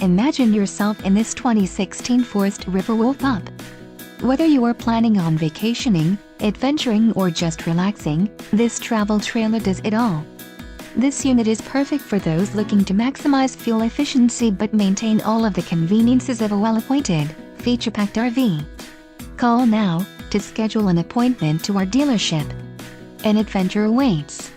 Imagine yourself in this 2016 Forest River PUP. Whether you are planning on vacationing, adventuring or just relaxing, this travel trailer does it all. This unit is perfect for those looking to maximize fuel efficiency but maintain all of the conveniences of a well-appointed, feature-packed RV. Call now to schedule an appointment to our dealership. An adventure awaits.